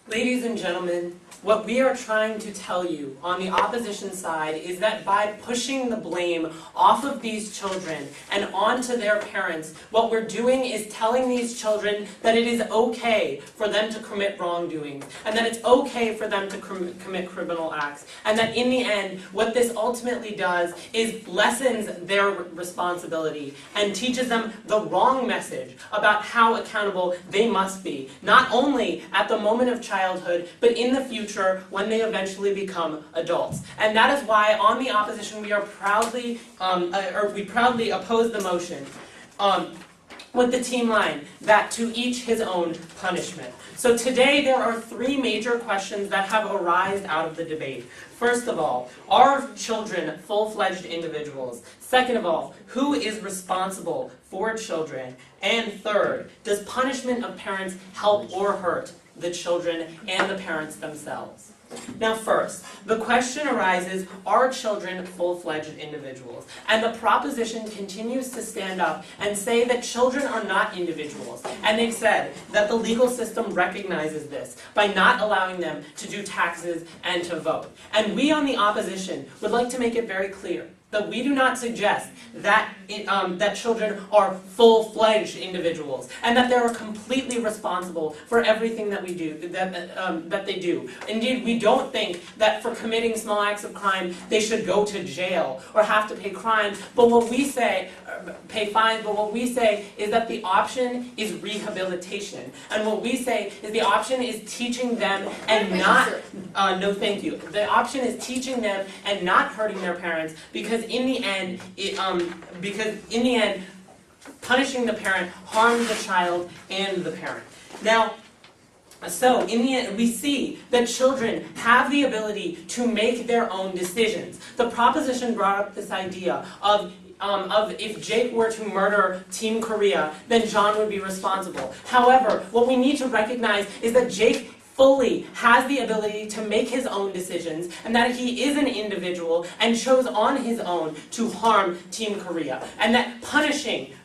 Ladies and gentlemen, what we are trying to tell you on the opposition side is that by pushing the blame off of these children and onto their parents, what we're doing is telling these children that it is okay for them to commit wrongdoing, and that it's okay for them to commit criminal acts, and that in the end, what this ultimately does is lessens their responsibility and teaches them the wrong message about how accountable they must be, not only at the moment of childhood, but in the future when they eventually become adults. And that is why on the opposition we are proudly oppose the motion with the team line that to each his own punishment. So today there are three major questions that have arisen out of the debate. First of all, are children full-fledged individuals? Second of all, who is responsible for children? And third, does punishment of parents help or hurt the children and the parents themselves? Now first, the question arises, are children full-fledged individuals? And the proposition continues to stand up and say that children are not individuals. And they've said that the legal system recognizes this by not allowing them to do taxes and to vote. And we on the opposition would like to make it very clear that we do not suggest that that children are full-fledged individuals and that they are completely responsible for everything that we do, that they do. Indeed, we don't think that for committing small acts of crime they should go to jail or have to pay fines. But what we say, is that the option is rehabilitation, and what we say is the option is teaching them and not. No, thank you. The option is teaching them and not hurting their parents, because in the end, punishing the parent harms the child and the parent. Now, so in the end, we see that children have the ability to make their own decisions. The proposition brought up this idea of if Jake were to murder Team Korea, then John would be responsible. However, what we need to recognize is that Jake fully has the ability to make his own decisions, and that he is an individual and chose on his own to harm Team Korea, and that punishing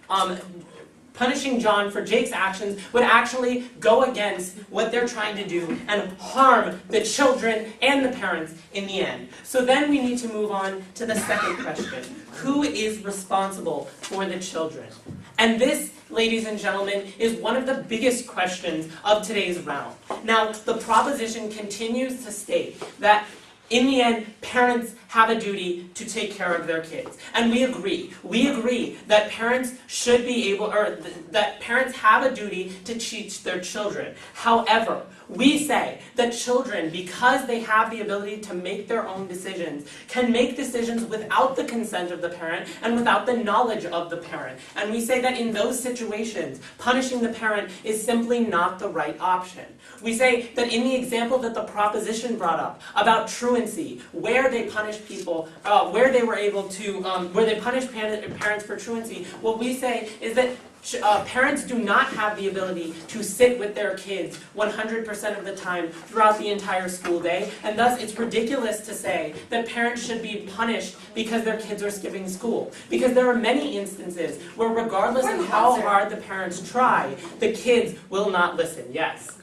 John for Jake's actions would actually go against what they're trying to do and harm the children and the parents in the end. So then we need to move on to the second question. Who is responsible for the children? And this, ladies and gentlemen, is one of the biggest questions of today's round. Now, the proposition continues to state that in the end, parents have a duty to take care of their kids. And we agree. We agree that parents should be able, or that parents have a duty to teach their children. However, we say that children, because they have the ability to make their own decisions, can make decisions without the consent of the parent and without the knowledge of the parent. And we say that in those situations, punishing the parent is simply not the right option. We say that in the example that the proposition brought up about truancy, where they punished people, where they punished parents for truancy, what we say is that parents do not have the ability to sit with their kids 100% of the time throughout the entire school day, and thus it's ridiculous to say that parents should be punished because their kids are skipping school. Because there are many instances where regardless of how hard the parents try, the kids will not listen. Yes?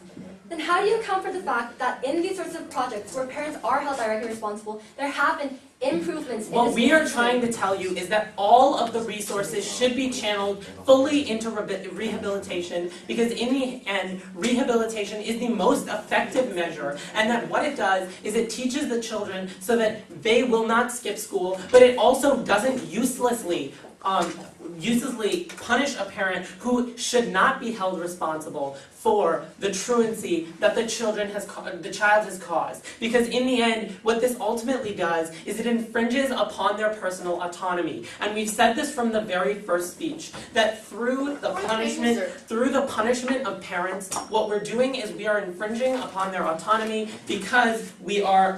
Then how do you account for the fact that in these sorts of projects where parents are held directly responsible, there have been improvements in What we are trying to tell you is that all of the resources should be channeled fully into rehabilitation, because in the end, rehabilitation is the most effective measure, and that what it does is it teaches the children so that they will not skip school, but it also doesn't uselessly punish a parent who should not be held responsible for the truancy that the child has caused. Because in the end, what this ultimately does is it infringes upon their personal autonomy. And we've said this from the very first speech, that through the punishment of parents, what we're doing is we are infringing upon their autonomy because we are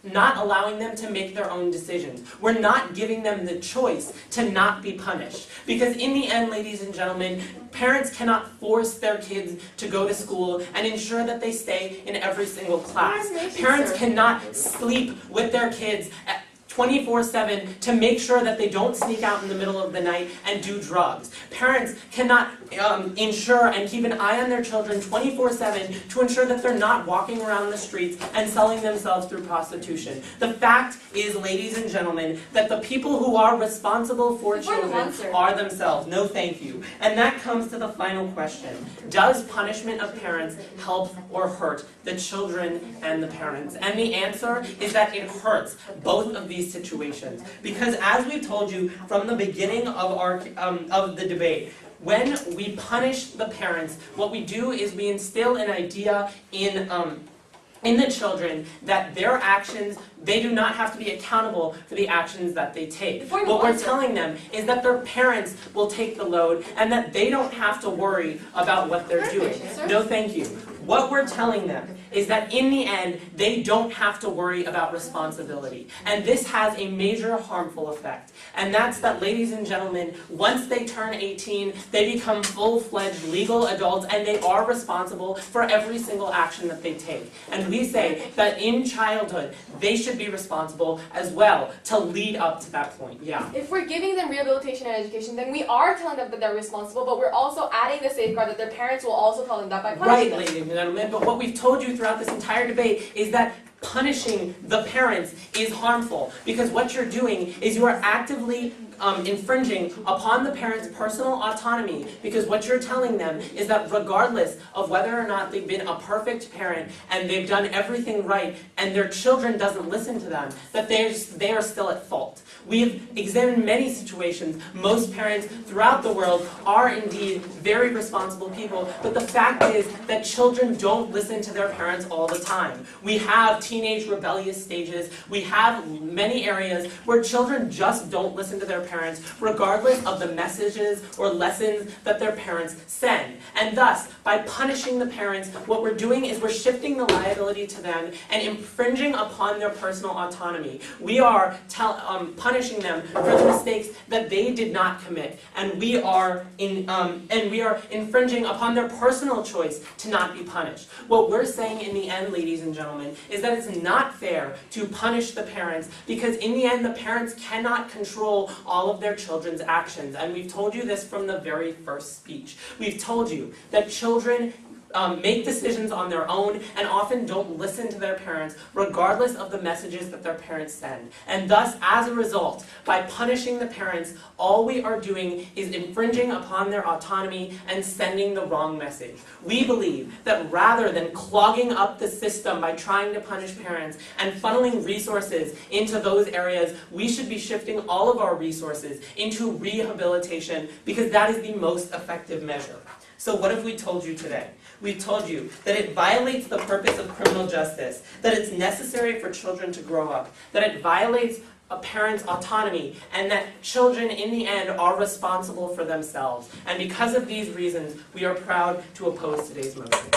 not allowing them to make their own decisions. We're not giving them the choice to not be punished. Because in the end, ladies and gentlemen, parents cannot force their kids to go to school and ensure that they stay in every single class. Parents cannot sleep with their kids 24/7 to make sure that they don't sneak out in the middle of the night and do drugs. Parents cannot ensure and keep an eye on their children 24/7 to ensure that they're not walking around the streets and selling themselves through prostitution. The fact is, ladies and gentlemen, that the people who are responsible for children are themselves. No, thank you. And that comes to the final question. Does punishment of parents help or hurt the children and the parents? And the answer is that it hurts both of these situations. Because as we told you from the beginning of the debate, when we punish the parents, what we do is we instill an idea in the children that their actions, they do not have to be accountable for the actions that they take. What we're telling them is that their parents will take the load and that they don't have to worry about what they're doing. No, thank you. What we're telling them is that in the end, they don't have to worry about responsibility. And this has a major harmful effect. And that's that, ladies and gentlemen, once they turn 18, they become full-fledged legal adults and they are responsible for every single action that they take. And we say that in childhood, they should be responsible as well to lead up to that point. Yeah. If we're giving them rehabilitation and education, then we are telling them that they're responsible, but we're also adding the safeguard that their parents will also tell them that by punishing them. Right, ladies and gentlemen, but what we've told you throughout this entire debate is that punishing the parents is harmful, because what you're doing is you are actively infringing upon the parents' personal autonomy, because what you're telling them is that regardless of whether or not they've been a perfect parent and they've done everything right and their children doesn't listen to them, that they are still at fault. We've examined many situations. Most parents throughout the world are indeed very responsible people, but the fact is that children don't listen to their parents all the time. We have teenage rebellious stages. We have many areas where children just don't listen to their parents, regardless of the messages or lessons that their parents send. And thus, by punishing the parents, what we're doing is we're shifting the liability to them and infringing upon their personal autonomy. We are punishing them for the mistakes that they did not commit, and we are infringing upon their personal choice to not be punished. What we're saying in the end, ladies and gentlemen, is that it's not fair to punish the parents, because in the end, the parents cannot control all of their children's actions. And we've told you this from the very first speech. We've told you that children make decisions on their own and often don't listen to their parents, regardless of the messages that their parents send. And thus, as a result, by punishing the parents, all we are doing is infringing upon their autonomy and sending the wrong message. We believe that rather than clogging up the system by trying to punish parents and funneling resources into those areas, we should be shifting all of our resources into rehabilitation, because that is the most effective measure. So what have we told you today? We've told you that it violates the purpose of criminal justice, that it's necessary for children to grow up, that it violates a parent's autonomy, and that children in the end are responsible for themselves. And because of these reasons, we are proud to oppose today's motion.